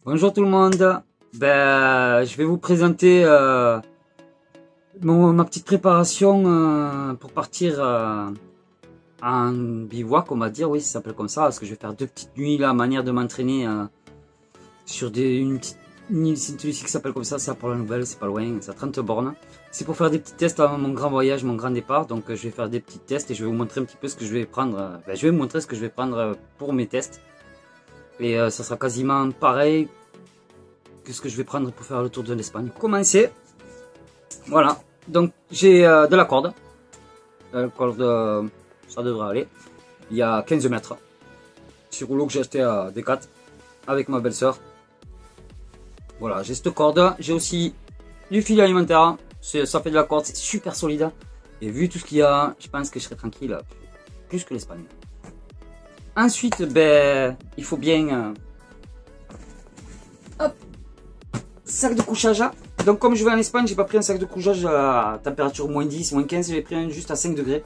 Bonjour tout le monde. Je vais vous présenter ma petite préparation pour partir en bivouac, on va dire, oui, ça s'appelle comme ça, parce que je vais faire 2 petites nuits là, manière de m'entraîner sur une île Saint-Lucie qui s'appelle comme ça, pour la nouvelle, c'est pas loin, c'est à 30 bornes. C'est pour faire des petits tests avant mon grand voyage, mon grand départ, donc je vais faire des petits tests et je vais vous montrer un petit peu ce que je vais prendre. Je vais vous montrer ce que je vais prendre pour mes tests. Et ça sera quasiment pareil que ce que je vais prendre pour faire le tour de l'Espagne. Commencer. Voilà. Donc j'ai de la corde. Ça devrait aller. Il y a 15 mètres. Petit rouleau que j'ai acheté à Decat avec ma belle-sœur. Voilà, j'ai cette corde. J'ai aussi du filet alimentaire. Ça fait de la corde, c'est super solide. Et vu tout ce qu'il y a, je pense que je serai tranquille plus que l'Espagne. Ensuite, il faut bien hop, sac de couchage. Donc comme je vais en Espagne, j'ai pas pris un sac de couchage à température moins 10, moins 15, j'ai pris un juste à 5 degrés.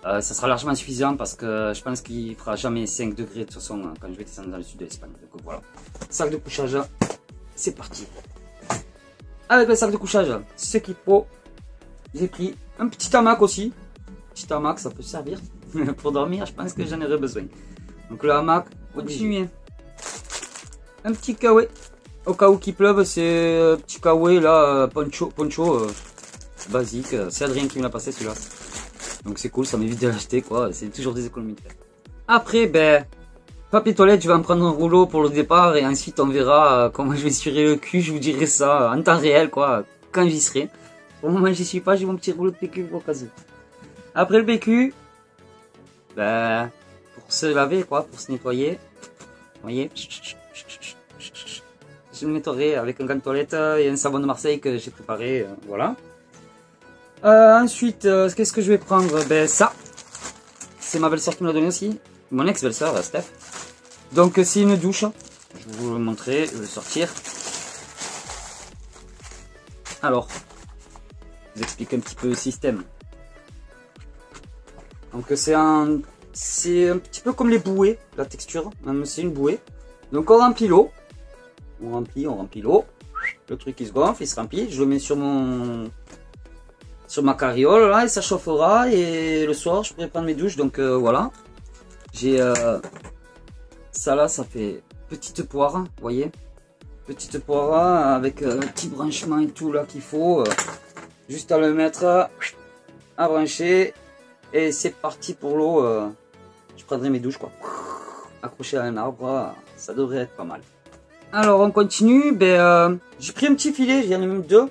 Ça sera largement suffisant parce que je pense qu'il fera jamais 5 degrés de toute façon quand je vais descendre dans le sud de l'Espagne. Donc voilà, sac de couchage, c'est parti. Avec le sac de couchage, ce qu'il faut, j'ai pris un petit hamac aussi. Petit hamac, ça peut servir pour dormir, je pense que j'en aurai besoin. Donc le hamac, continuez. Un petit kawaii. Au cas où qu'il pleuve, c'est un petit kawaii là, poncho basique. C'est Adrien qui me l'a passé celui-là. Donc c'est cool, ça m'évite de l'acheter quoi. C'est toujours des économies de faire. Après, papier toilette, je vais en prendre un rouleau pour le départ et ensuite on verra comment je vais essuyer le cul. Je vous dirai ça en temps réel quoi, quand j'y serai. Au moment où j'y suis pas, j'ai mon petit rouleau de PQ pour cas où. Après le PQ, pour se laver quoi, pour se nettoyer. Vous voyez, je le nettoierai avec un gant de toilette et un savon de Marseille que j'ai préparé, voilà. Ensuite, qu'est-ce que je vais prendre? Ça, c'est ma belle-sœur qui me l'a donné aussi, mon ex-belle-sœur, Steph. Donc c'est une douche, je vais vous le montrer, je vais le sortir. Alors, je vous explique un petit peu le système. Donc c'est un petit peu comme les bouées, la texture, c'est une bouée. Donc on remplit l'eau, on remplit l'eau, le truc il se gonfle, il se remplit, je le mets sur ma carriole là et ça chauffera et le soir je pourrai prendre mes douches. Donc voilà, j'ai ça là, ça fait petite poire, vous voyez, petite poire avec un petit branchement et tout là qu'il faut, juste à le mettre à brancher. Et c'est parti pour l'eau, je prendrai mes douches quoi. Accroché à un arbre, ça devrait être pas mal. Alors on continue, j'ai pris un petit filet, j'en ai même 2.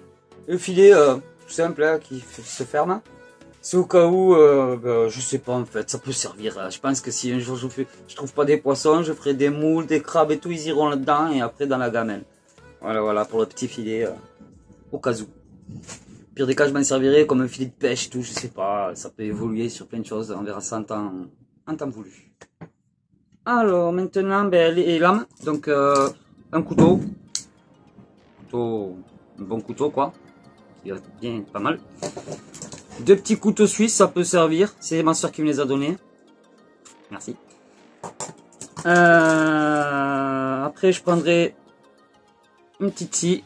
Le filet tout simple là, qui se ferme. C'est au cas où, je sais pas en fait, ça peut servir. Je pense que si un jour je trouve pas des poissons, je ferai des moules, des crabes et tout, ils iront là-dedans et après dans la gamelle. Voilà pour le petit filet, au cas où. Pire des cas, je m'en servirai comme un filet de pêche et tout, je sais pas, ça peut évoluer sur plein de choses, on verra ça en temps voulu. Alors maintenant, les lames, donc un couteau, un bon couteau quoi, qui est bien pas mal. 2 petits couteaux suisses, ça peut servir, c'est ma soeur qui me les a donnés, merci. Après je prendrai une petite scie.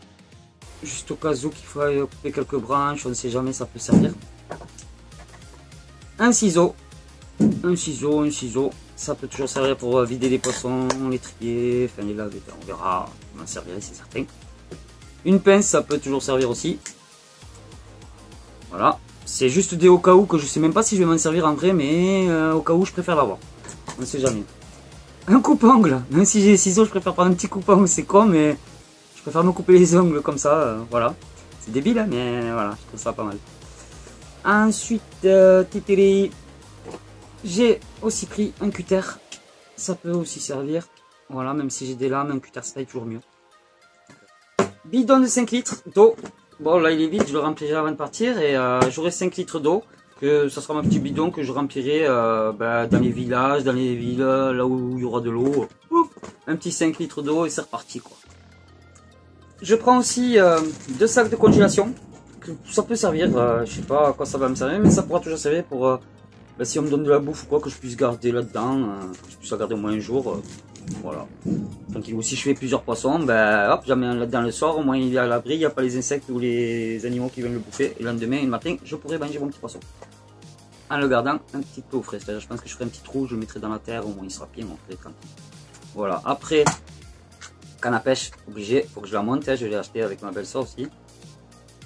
Juste au cas où qu'il faut couper quelques branches, on ne sait jamais, ça peut servir. Un ciseau, ça peut toujours servir pour vider les poissons, les trier, enfin les laver, on verra, on m'en servirait c'est certain. Une pince, ça peut toujours servir aussi. Voilà, c'est juste des au cas où que je sais même pas si je vais m'en servir en vrai, mais au cas où je préfère l'avoir, on ne sait jamais. Un coupe-ongle, même si j'ai des ciseaux, je préfère prendre un petit coupe-ongle, c'est con mais... Je préfère me couper les ongles comme ça, voilà. C'est débile, hein, mais voilà, je trouve ça pas mal. Ensuite, j'ai aussi pris un cutter. Ça peut aussi servir. Voilà, même si j'ai des lames, un cutter ça va toujours mieux. Bidon de 5 litres d'eau. Bon, là il est vide, je le remplirai avant de partir. Et j'aurai 5 litres d'eau. Ça sera mon petit bidon que je remplirai dans les villages, dans les villes, là où il y aura de l'eau. Un petit 5 litres d'eau et c'est reparti quoi. Je prends aussi 2 sacs de congélation, ça peut servir, je sais pas à quoi ça va me servir, mais ça pourra toujours servir pour si on me donne de la bouffe ou quoi, que je puisse garder là-dedans, que je puisse la garder au moins un jour, Voilà. Tranquille. Ou si je fais plusieurs poissons, ben hop, j'en mets dans le soir, au moins il est à l'abri, il n'y a pas les insectes ou les animaux qui viennent le bouffer. Et le lendemain et le matin, je pourrais manger mon petit poisson. En le gardant un petit peu au frais. C'est-à-dire, je pense que je ferai un petit trou, je le mettrai dans la terre, au moins il sera bien, on ferait tranquille. Voilà. Après, canne à pêche, obligé, faut que je la monte, hein, je l'ai acheté avec ma belle-sœur aussi.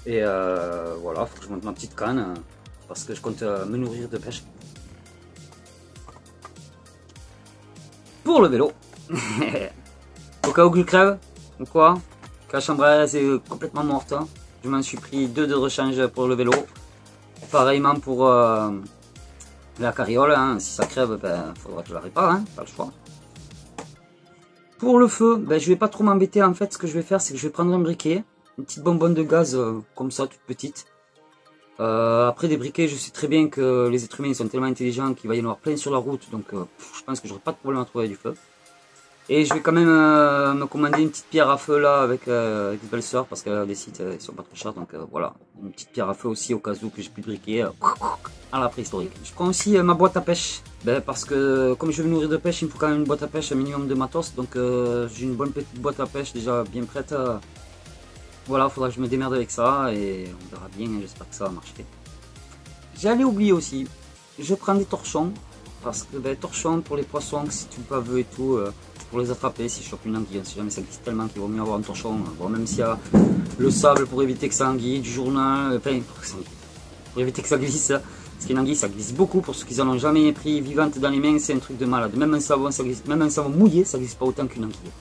Et voilà, faut que je monte ma petite canne, parce que je compte me nourrir de pêche. Pour le vélo. Au cas où je crève, ou quoi, que la chambre est complètement morte, hein. Je m'en suis pris 2 de rechange pour le vélo. Pareillement pour la carriole, hein. Si ça crève, ben faudra que je la répare, hein. Pas le choix. Pour le feu, ben, je vais pas trop m'embêter en fait, ce que je vais faire c'est que je vais prendre un briquet, une petite bonbonne de gaz comme ça, toute petite. Après des briquets, je sais très bien que les êtres humains sont tellement intelligents qu'il va y en avoir plein sur la route, donc je pense que j'aurai pas de problème à trouver du feu. Et je vais quand même me commander une petite pierre à feu là avec belle-sœur, parce que les sites ils sont pas trop chers, donc voilà, une petite pierre à feu aussi au cas où que j'ai plus de briquet à la préhistorique. Je prends aussi ma boîte à pêche, ben, parce que comme je vais me nourrir de pêche, il me faut quand même une boîte à pêche, un minimum de matos, donc j'ai une bonne petite boîte à pêche déjà bien prête. Voilà, faudra que je me démerde avec ça et on verra bien, j'espère que ça va marcher. J'allais oublier aussi, je prends des torchons, parce que ben, torchons pour les poissons, si tu peux veux et tout, pour les attraper, si je chope une anguille, si jamais ça glisse tellement qu'il vaut mieux avoir un torchon. Bon, même s'il y a le sable pour éviter que ça anguille, du journal, enfin, pour éviter que ça glisse, parce qu'une anguille ça glisse beaucoup, pour ceux qui n'en ont jamais pris vivante dans les mains, c'est un truc de malade. Même un savon, ça glisse, même un savon mouillé, ça glisse pas autant qu'une anguille.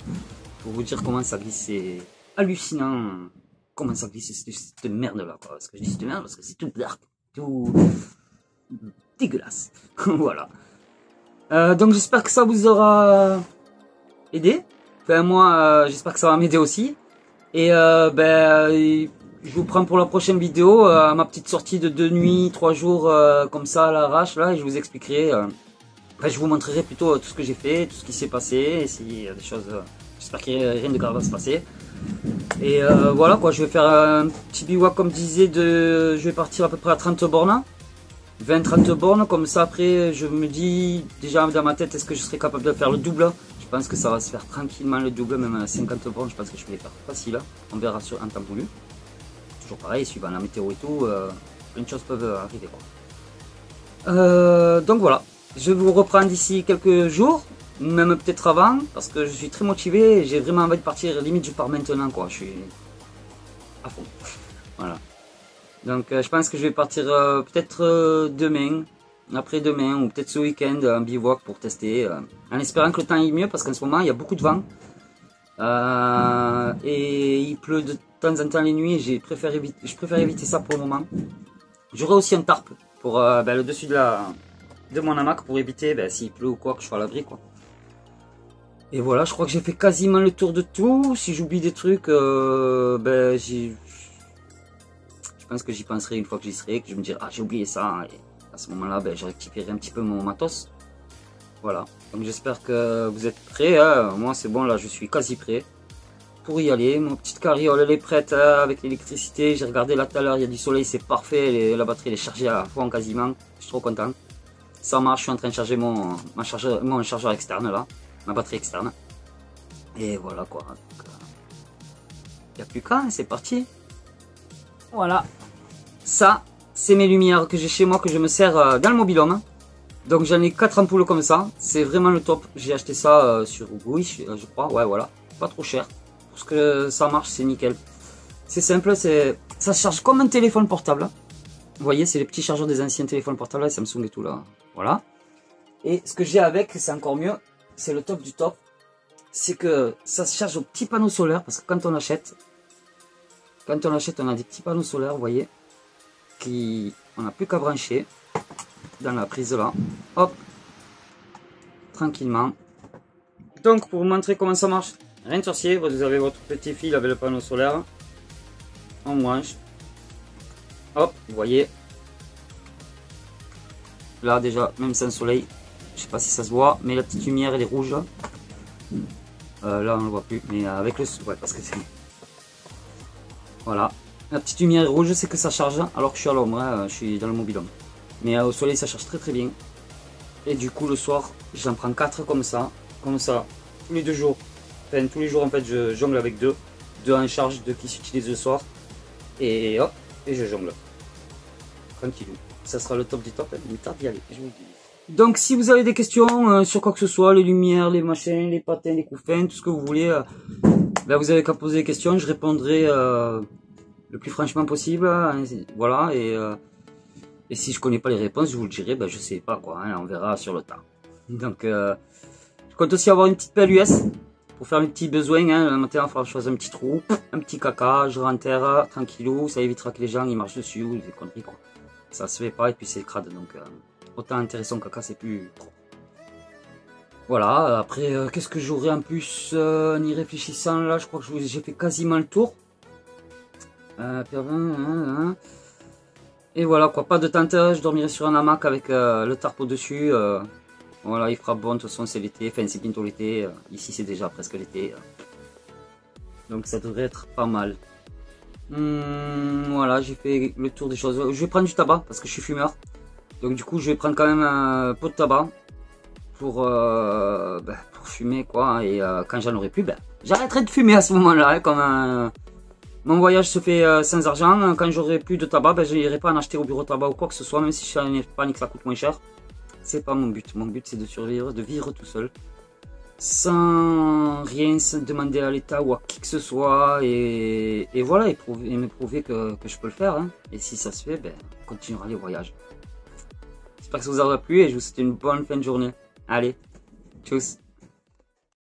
Pour vous dire comment ça glisse, c'est hallucinant. Comment ça glisse cette merde là, quoi. Parce que je dis cette merde parce que c'est tout dark, tout dégueulasse. Voilà. Donc j'espère que ça vous aura aidé. Enfin moi j'espère que ça va m'aider aussi. Et ben je vous prends pour la prochaine vidéo ma petite sortie de 2 nuits, 3 jours comme ça à l'arrache là, et je vous expliquerai. Enfin, je vous montrerai plutôt tout ce que j'ai fait, tout ce qui s'est passé, et s'il y a des choses. J'espère qu'il n'y a rien de grave à se passer. Et voilà quoi, je vais faire un petit bivouac comme je disais, je vais partir à peu près à 30 bornes. 20-30 bornes, comme ça après je me dis déjà dans ma tête, est-ce que je serai capable de faire le double? Je pense que ça va se faire tranquillement le double, même à 50 bornes, je pense que je vais les faire facile. On verra sur un temps voulu. Toujours pareil, suivant la météo et tout, plein de choses peuvent arriver quoi. Donc voilà, je vous reprends d'ici quelques jours, même peut-être avant, parce que je suis très motivé et j'ai vraiment envie de partir, limite je pars maintenant quoi, je suis à fond. Voilà. Donc je pense que je vais partir peut-être demain, après-demain ou peut-être ce week-end en bivouac pour tester, en espérant que le temps aille mieux parce qu'en ce moment il y a beaucoup de vent et il pleut de temps en temps les nuits, je préfère éviter ça pour le moment. J'aurai aussi un tarp pour le dessus de mon hamac pour éviter s'il pleut ou quoi que je sois à l'abri quoi. Et voilà, je crois que j'ai fait quasiment le tour de tout. Si j'oublie des trucs, je pense que j'y penserai une fois que j'y serai, que je me dirai ah j'ai oublié ça, et à ce moment là je rectifierai un petit peu mon matos. Voilà, donc j'espère que vous êtes prêts, hein. Moi c'est bon là, je suis quasi prêt pour y aller. Mon petite carriole elle est prête avec l'électricité, j'ai regardé là tout à l'heure, il y a du soleil, c'est parfait, la batterie elle est chargée à fond quasiment, je suis trop content. Ça marche, je suis en train de charger mon chargeur externe là, ma batterie externe. Et voilà quoi, il n'y a plus qu'à, c'est parti. Voilà, ça c'est mes lumières que j'ai chez moi, que je me sers dans le mobil-home. Donc j'en ai 4 ampoules comme ça, c'est vraiment le top. J'ai acheté ça sur Wish, je crois, ouais voilà, pas trop cher. Parce que ça marche, c'est nickel. C'est simple, ça se charge comme un téléphone portable. Vous voyez, c'est les petits chargeurs des anciens téléphones portables, Samsung et tout là, voilà. Et ce que j'ai avec, c'est encore mieux, c'est le top du top. C'est que ça se charge au petit panneau solaire, parce que quand on achète, on a des petits panneaux solaires, vous voyez, on n'a plus qu'à brancher dans la prise là, hop, tranquillement. Donc pour vous montrer comment ça marche, rien de sorcier, vous avez votre petit fil avec le panneau solaire, on branche, hop, vous voyez, là déjà, même sans soleil, je sais pas si ça se voit, mais la petite lumière elle est rouge, là on ne le voit plus, mais avec le, ouais, parce que c'est... Voilà, la petite lumière rouge c'est que ça charge, alors que je suis à l'ombre, hein, je suis dans le mobil-home. Mais au soleil ça charge très très bien. Et du coup le soir j'en prends 4 comme ça, tous les 2 jours. Enfin, tous les jours, en fait, je jongle avec deux. Deux en charge, deux qui s'utilisent le soir. Et hop, et je jongle. Tranquille. Ça sera le top du top. Il me tarde d'y aller, je vous le dis. Donc, si vous avez des questions sur quoi que ce soit, les lumières, les machins, les patins, les couffins, tout ce que vous voulez, ben, vous avez qu'à poser des questions. Je répondrai le plus franchement possible. Hein, voilà. Et si je connais pas les réponses, je vous le dirai. Ben, je sais pas quoi. Hein, on verra sur le tas. Donc, je compte aussi avoir une petite pelle US. Pour faire les petits besoins, hein, le matin, il faudra choisir un petit trou, un petit caca, je renterre, tranquillou, ça évitera que les gens ils marchent dessus ou des conneries quoi. Ça se fait pas et puis c'est crade, donc autant enterrer son caca, c'est plus trop. Voilà, après, qu'est-ce que j'aurais en plus en y réfléchissant là, je crois que j'ai fait quasiment le tour. Et voilà quoi, pas de tente, je dormirai sur un hamac avec le tarp au-dessus. Voilà, il fera bon, de toute façon c'est l'été, enfin c'est bientôt l'été, ici c'est déjà presque l'été. Donc ça devrait être pas mal. Voilà, j'ai fait le tour des choses. Je vais prendre du tabac parce que je suis fumeur. Donc du coup je vais prendre quand même un pot de tabac pour fumer quoi. Et quand j'en aurai plus, j'arrêterai de fumer à ce moment-là. Hein, comme mon voyage se fait sans argent, quand j'aurai plus de tabac, je n'irai pas en acheter au bureau de tabac ou quoi que ce soit, même si je suis pas que ça coûte moins cher. C'est pas mon but. Mon but c'est de survivre, de vivre tout seul. Sans rien se demander à l'État ou à qui que ce soit. Et voilà, et me prouver que je peux le faire. Hein. Et si ça se fait, on continuera les voyages. J'espère que ça vous aura plu et je vous souhaite une bonne fin de journée. Allez, tchuss.